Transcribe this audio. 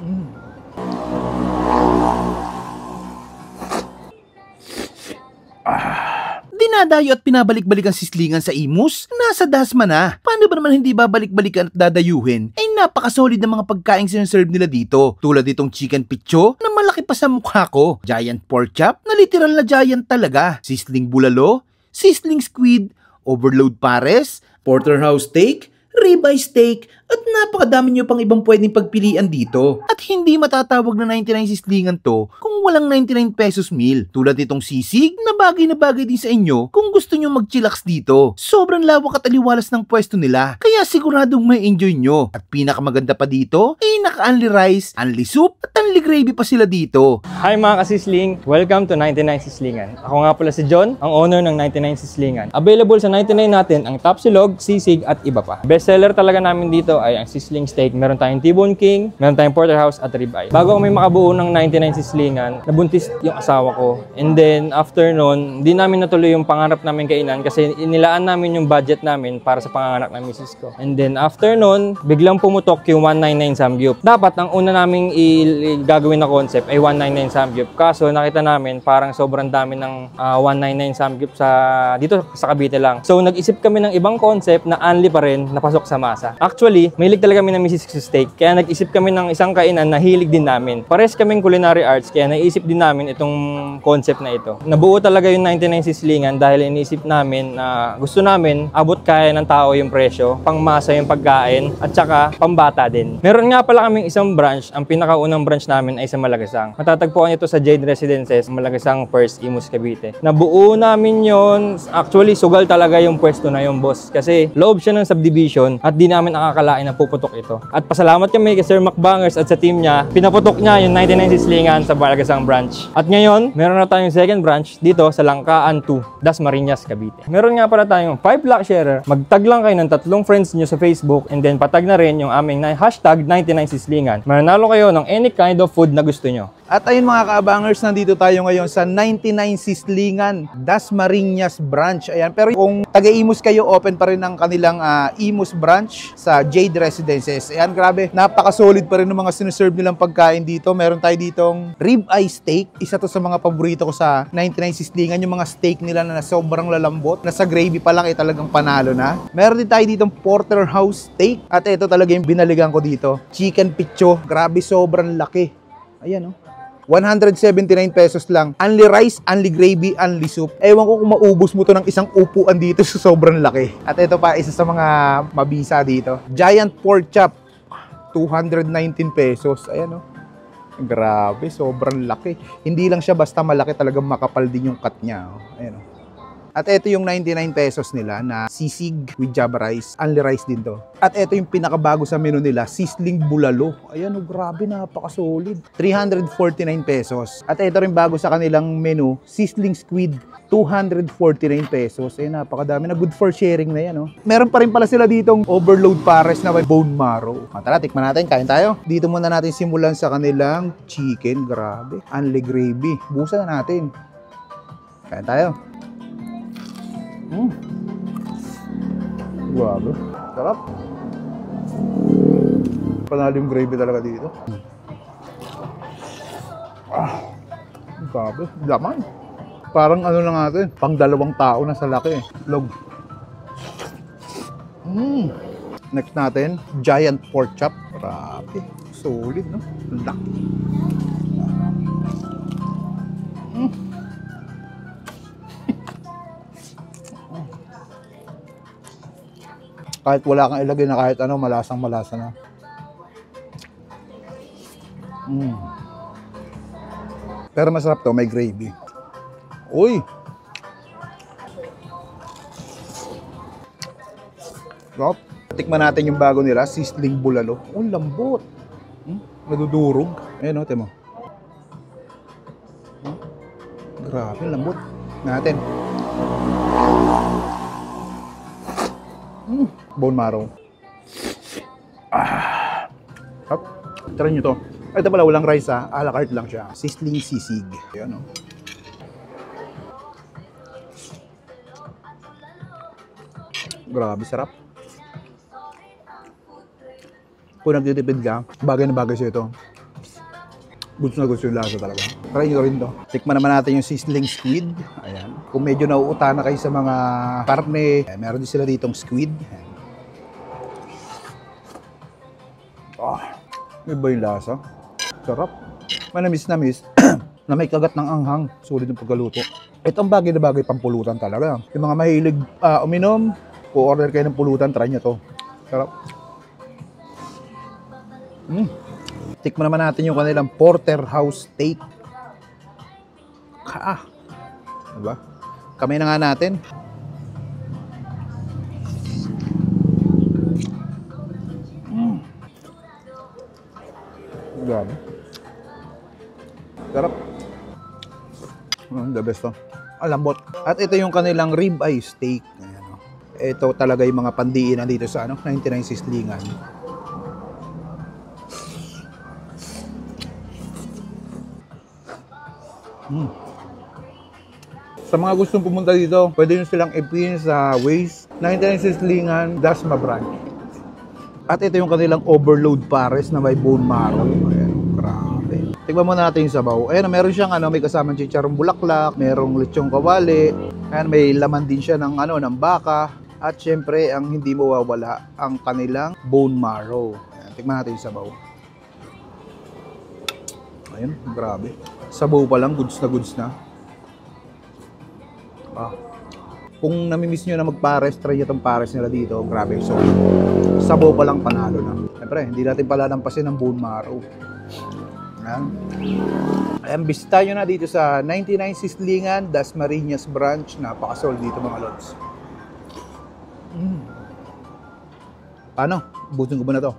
Dinadayo at pinabalik-balik ang sislingan sa Imus? Nasa Dasma na. Paano ba naman hindi babalik-balikan at dadayuhin? Ay napakasolid ng mga pagkain sinaserve nila dito. Tulad itong chicken picho na malaki pa sa mukha ko. Giant pork chop na literal na giant talaga. Sisling bulalo, sisling squid, overload pares, porterhouse steak, ribeye steak, at napakadami nyo pang ibang pwedeng pagpilian dito. At hindi matatawag na 99 sislingan to kung walang 99 pesos meal. Tulad nitong sisig na bagay din sa inyo kung gusto nyo mag-chillax dito. Sobrang lawak at aliwalas ng pwesto nila, kaya siguradong may enjoy nyo. At pinakamaganda pa dito, ay naka-unli rice, unli soup, at unli gravy pa sila dito. Hi mga kasisling! Welcome to 99 Sislingan. Ako nga pala si John, ang owner ng 99 Sislingan. Available sa 99 natin ang tapsilog, sisig at iba pa. Bestseller talaga namin dito ay ang sisling steak. Meron tayong T-bone king, meron tayong porterhouse at ribeye. Bago kami makabuo ng 99 Sislingan, nabuntis yung asawa ko. And then after nun, hindi namin natuloy yung pangarap namin kainan kasi inilaan namin yung budget namin para sa panganganak ng misis ko. And then after nun, biglang pumutok yung 199 Samgyup. Dapat ang una naming gagawin na concept ay 199 Samgyup. Kaso nakita namin parang sobrang dami ng 199 Samgyup dito sa Cavite lang. So nag-isip kami ng ibang concept na unli pa rin napasok sa masa. Actually, mahilig talaga kami ng misis sa steak. Kaya nag-isip kami ng isang kainan na hilig din namin. Pares kaming culinary arts kaya naisip din namin itong concept na ito. Nabuo talaga yung 99 Sislingan dahil iniisip namin na gusto namin abot kaya ng tao yung presyo, pangmasa yung pagkain at saka pambata din. Meron nga pala kaming isang branch, ang pinakaunang branch namin ay sa Malagasang. Matatagpuan ito sa Jade Residences, Malagasang First, Imus, Cavite. Nabuo namin yon. Actually, sugal talaga yung pwesto na yung boss kasi loob siya ng subdivision at di namin akakalain na puputok ito. At pasalamat kami kay Sir Macbangers at sa team niya, pinaputok niya yung 99 Sislingan sa Malagasang branch. At ngayon, meron na tayong second branch dito sa Langkaan 2, Dasmariñas, Cavite. Meron nga pala tayong 5 block sharer. Magtag lang kayo ng 3 friends niyo sa Facebook and then patag na rin yung aming hashtag 99 Sislingan. Mananalo kayo ng any kind of food na gusto nyo. At ayun mga kaabangers, nandito tayo ngayon sa 99 Sislingan, Dasmariñas branch. Ayan, pero kung taga-Imus kayo, open pa rin ang kanilang Imus branch sa Jade Residences. Ayan, grabe, napaka-solid pa rin ng mga sinuserve nilang pagkain dito. Meron tayo ditong ribeye steak. Isa to sa mga paborito ko sa 99 Sislingan, yung mga steak nila na sobrang lalambot, na sa gravy pa lang ay talagang panalo na. Meron din tayo ditong porterhouse steak. At ito talaga yung binaligan ko dito, chicken picho. Grabe, sobrang laki. Ayan, oh. 179 pesos lang. Unli rice, unli gravy, unli soup. Ewan ko kung maubos mo to ng isang upuan dito sa sobrang laki. At ito pa, isa sa mga mabisa dito. Giant pork chop, 219 pesos. Ayan, oh. Grabe, sobrang laki. Hindi lang siya basta malaki, talagang makapal din yung cut niya. Oh. Ayan, oh. At ito yung 99 pesos nila na sisig with java rice. Unli rice din to. At ito yung pinakabago sa menu nila, sisling bulalo. Ayan, oh, grabe, napaka-solid. 349 pesos. At ito rin bago sa kanilang menu, sisling squid, 249 pesos. Ayan, napakadami na, good for sharing na yan. Oh. Meron pa rin pala sila ditong overload pares na may bone marrow. Tara, tikman natin, kain tayo. Dito muna natin simulan sa kanilang chicken. Grabe, unli gravy. Busan na natin. Kain tayo. Grabe. Sarap. Panalo yung gravy talaga dito. Grabe. Laman. Parang ano lang natin, pang 2 tao na sa laki. Log. Next natin, giant pork chop. Grabe. Solid, no? Laki. Kahit wala kang ilagay na kahit ano, malasang-malasa na. Pero masarap to, may gravy. Uy! Sarap. Tikman natin yung bago nila, sisling bulalo. Oh, lambot. Nadudurog. Ayan o, temo. Grabe, lambot. Natin. Bone marrow. Hop. Try nyo to. Ito pala, walang rice ha. A la carte lang siya. Sisling sisig. Ayan o. Grabe, sarap. Kung nagtitipid ka, bagay na bagay siya ito. Gusto na gusto yung lasa talaga. Try nyo rin to. Tikman naman natin yung sizzling squid. Ayan. Kung medyo nauuta na kayo sa mga karne, meron din sila ditong squid. Ayan. Iba yung lasa. Sarap. Manamis na miss. Na may kagat ng anghang. Sulit yung pagkaluto. Ito ang bagay na bagay pampulutan talaga. Yung mga mahilig uminom, kung order kayo ng pulutan, try nyo to. Sarap. Tikman naman natin yung kanilang porterhouse steak. Diba? Kamay na nga natin. Grabe. Sarap. The best to. Lambot. At ito yung kanilang ribeye steak. Ayan, oh. Ito talaga yung mga pandiinan dito sa 99 Sislingan. Sa mga gustong pumunta dito, pwede nyo silang i-pin sa Waze, 99 Sislingan, Dasma Branch. At ito yung kanilang overload pares na may bone marrow. Ayan, grabe. Tignan muna natin yung sabaw. Ayan, meron siyang may kasamang chicharong bulaklak, merong lechong kawali. Ayan, may laman din siya ng ng baka. At syempre, ang hindi mawawala, ang kanilang bone marrow. Ayan, tignan natin yung sabaw. Ayan, grabe. Sabaw pa lang, goods na goods na. Kung namimiss nyo na magpares, try nyo itong pares nila dito. Grabe. So, sabaw pa lang panalo na. Siyempre, hindi natin palalampasin ng bone marrow. Ayan. Ayan, bisita nyo na dito sa 99 Sislingan, Dasmariñas Branch. Napakasol dito mga lods. Paano? Busin ko ba na to?